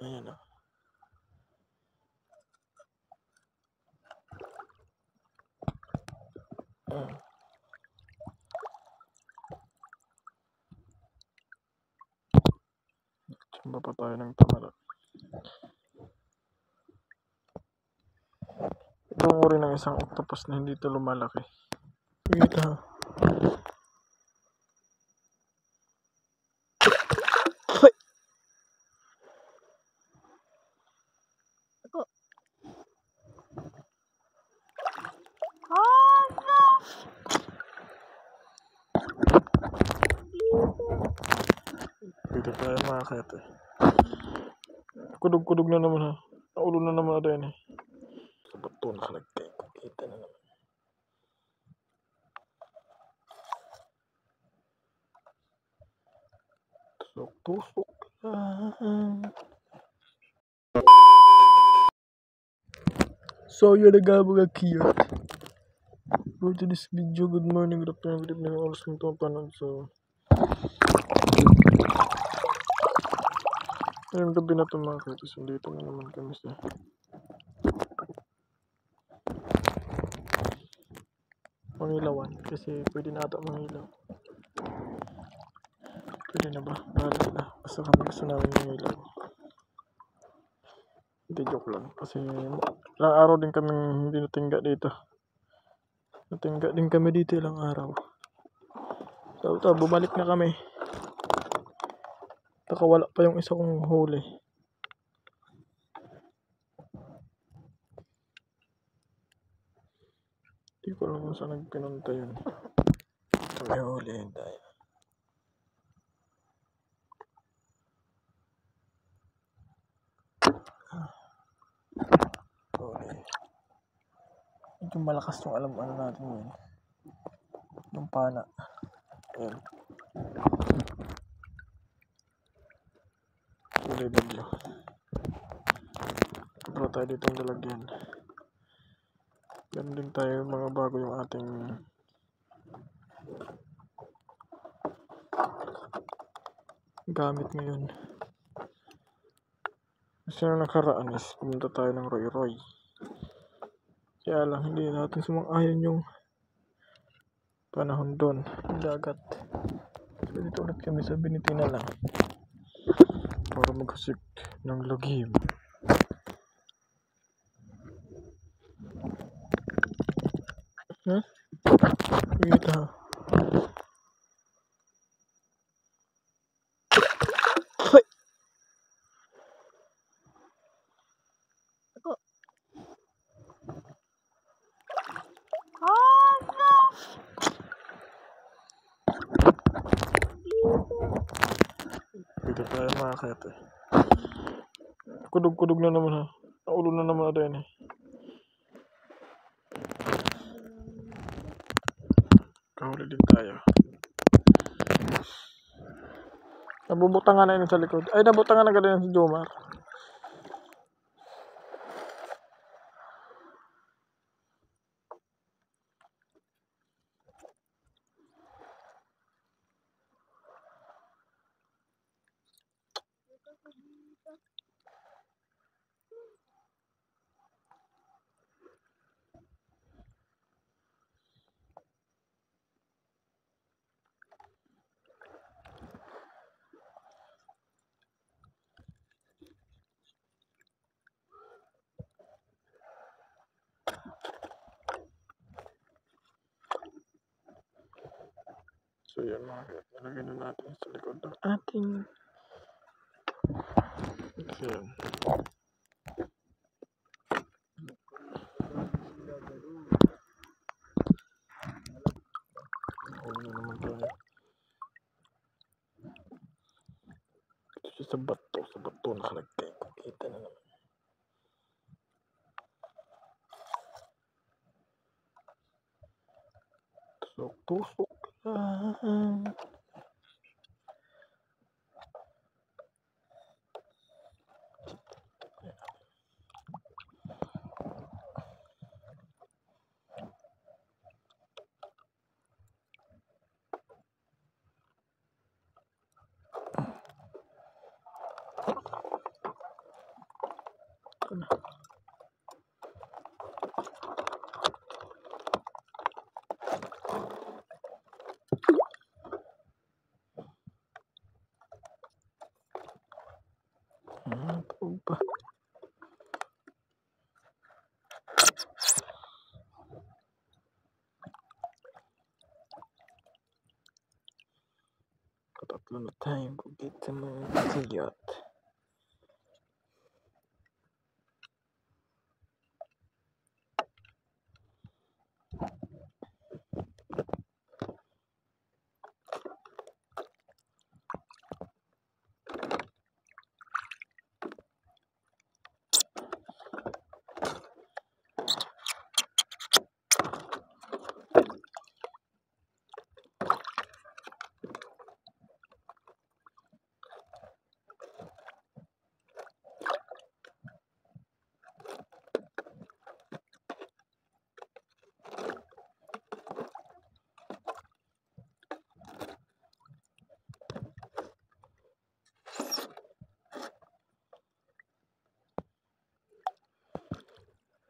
Ayan o. Samba pa tayo ng tamara. Ito ang uri ng isang octopus na hindi ito lumalaki. Ito. Dito tayo makakit eh. Kudog-kudog na naman ha. Naulo na naman natin eh. Sa bato nakalagay. Kita na naman. Tusok-tusok lang. So yun na nga mga cute. For today's video, good morning, good afternoon, good evening, oras kong ito panood. So ngayong gabi na ito mga cute. So dito na naman kami sa Mangilawan. Kasi pwede na ata mangilaw. Pwede na ba? Bahala na. Basta kami gusto namin mangilaw. Hindi, joke lang. Kasi ilang araw din kami hindi natingga dito. Natingga din kami dito ilang araw. So ito, bumalik na kami. Nakawala pa yung isa kong huli. Hindi ko alam kung saan nagpinunta yun. May hulihin tayo. Huli. Medyo malakas yung alam ano natin yun. Yung pana. Ayan. Huli video. Kapro tayo dito yung lalagyan. Ganun din tayo mga bago yung ating gamit ngayon. Kasi nung nakaraan is pumunta tayo ng Roy Roy. Kaya lang hindi natin sumang-ayon yung panahon doon, yung dagat. So dito ulit kami sa Binitina lang para maghusik ng lugim. Ito. Dito tayo makakit eh. Kudog-kudog na naman ha. Naulo na naman natin eh. Kahuli din tayo. Nabubutangan na yun sa likod. Ay, nabutangan na ganyan si Jomar. So yan mga kaya, nalagyan na natin sa likod ng ating so yan. Huwag na naman tayo. Ito sa bato nakalagay. Kita na naman. Tusok lang. Ito na. Tuog pa. Katatlo na tayong kugit sa mga kasiyat.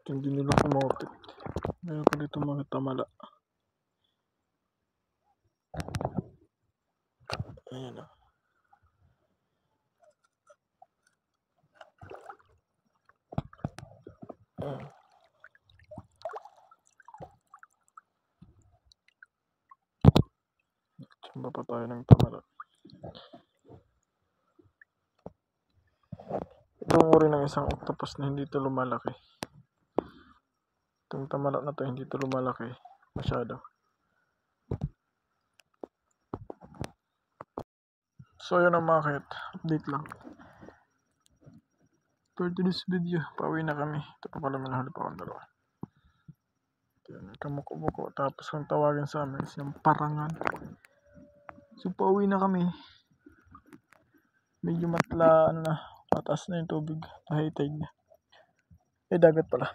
Hindi nila kumotit. Meron ko dito mga tamala. Ayan o. Samba pa tayo ng tamala. Itong uri ng isang octopus na hindi ito lumalaki. Itong tamala na to hindi ito lumalaki masyado. So yun ang mga kayat. Update lang. For today's video, pauwi na kami. Ito pa pala may nahalip akong dalawa. Kamuko-muko. Tapos kung tawagin sa amin is yung parangan. So pauwi na kami. Medyo matla, mataas na yung tubig. High tide na. Dagat pala.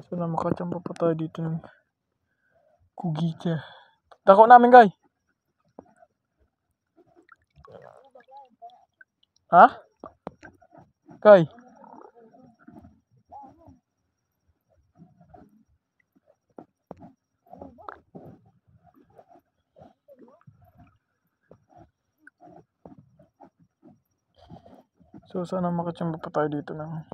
So na makachamba pa tayo dito ng kugita. Dako namin guys. Ha? Kay? So sana makachamba pa tayo dito ng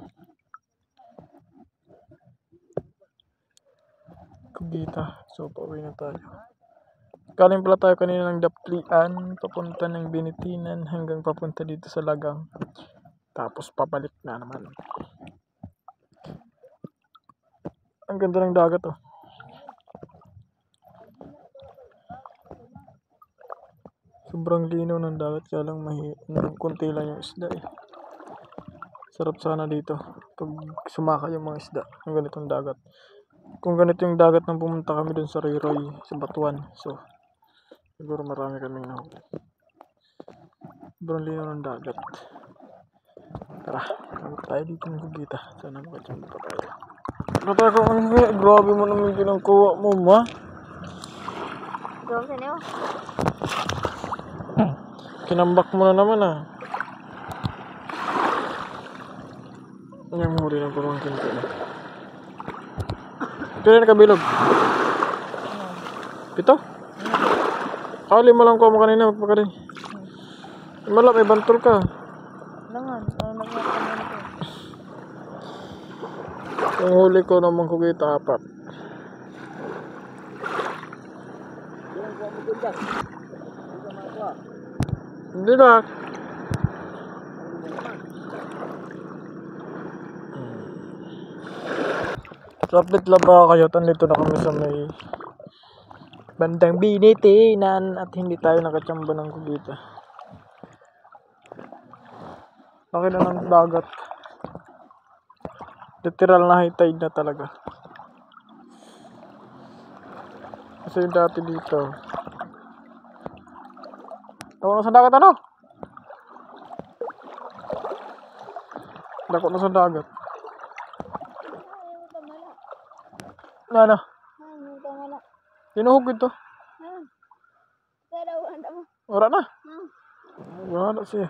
kugita. So pauwi na tayo. Galing pala tayo kanina ng Daplian, papunta ng Binitinan hanggang papunta dito sa Lagang. Tapos pabalik na naman. Ang ganda ng dagat oh. Sobrang linaw ng dagat, kaya lang kunti lang yung isda eh. Sarap sana dito pag sumaka yung mga isda ng ganitong dagat. Kung ganito yung dagat nang pumunta kami dun sa Rayroy, sa Batuan. So siguro marami kaming nahuli. Sobrang linaw ng dagat. Tara, kabot tayo dito ng kugita. Sana makachamba pa tayo. Nataka ko grabe mo naman ginangkuha mo, ma. Gawin niyo. Kinambak mo na naman ah. Yung huli ng pamangkin ko. Kailan na kabilog? 7? Kali mo lang ko mo kanina magpakarin. Malap, may bantol ka. Langan, Yung huli ko naman kugita 4. Hindi na. So update lang ba kayo? Nandito na kami sa may bandang Binitinan at hindi tayo nakachamba ng kugita. Laki na ng dagat. Literal na high tide na talaga. Kasi dati dito. Dako na sa dagat ano? Dako na sa dagat. Ano? Tinuhog ito. Wala na. Wala siya.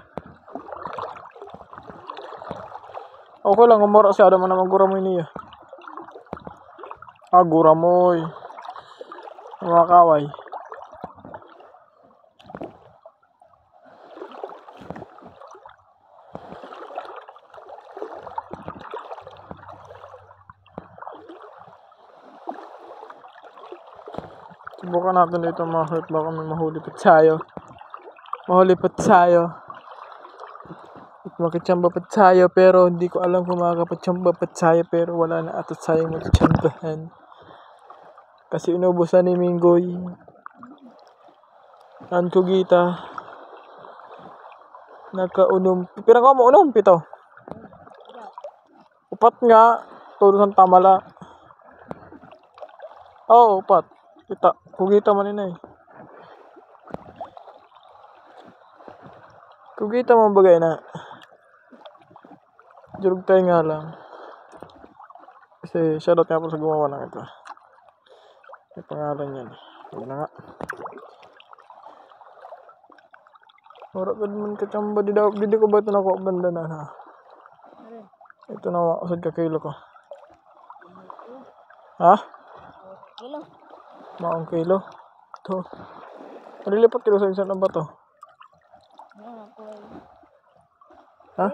Okay lang, umura siya. Ada man naman guramoy niya. Guramoy. Mga kaway. Subukan natin dito mga hurt. Baka may mahuli pa tayo. Mahuli pa tayo. Makachamba pa tayo. Pero hindi ko alam kung makakapachamba pa tayo. Pero wala na ata tayong magchambahan. Kasi inubusan ni Minggoy. Ang kugita. Nakaunom. Pirang ka mo unom? Pito. Upat nga. Turusan tamala. Oo, upat. Kita. Kugita man ina eh. Kugita mo bagay na. Jurog tayo nga lang. Kasi shoutout nga po sa gumawa ng ito. May pangalan yan. Yun na nga. Wala ka naman kachamba. Di ko ba ito nakuha banda na ha? Ito na usad ka kilo ko. Ha? Kilo. Maong kilo. Ito. Malilipat kilo sa isang na ba to? Ha?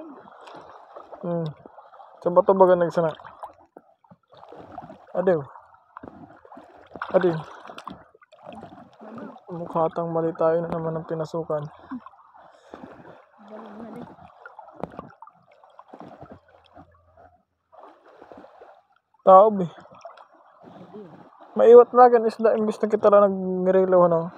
Sa bato baga nagsana? Adew. Mukhatang mali tayo na naman ang pinasukan. Taob eh. Maiwat na gan isda imbis na kita lang nag-relo ano.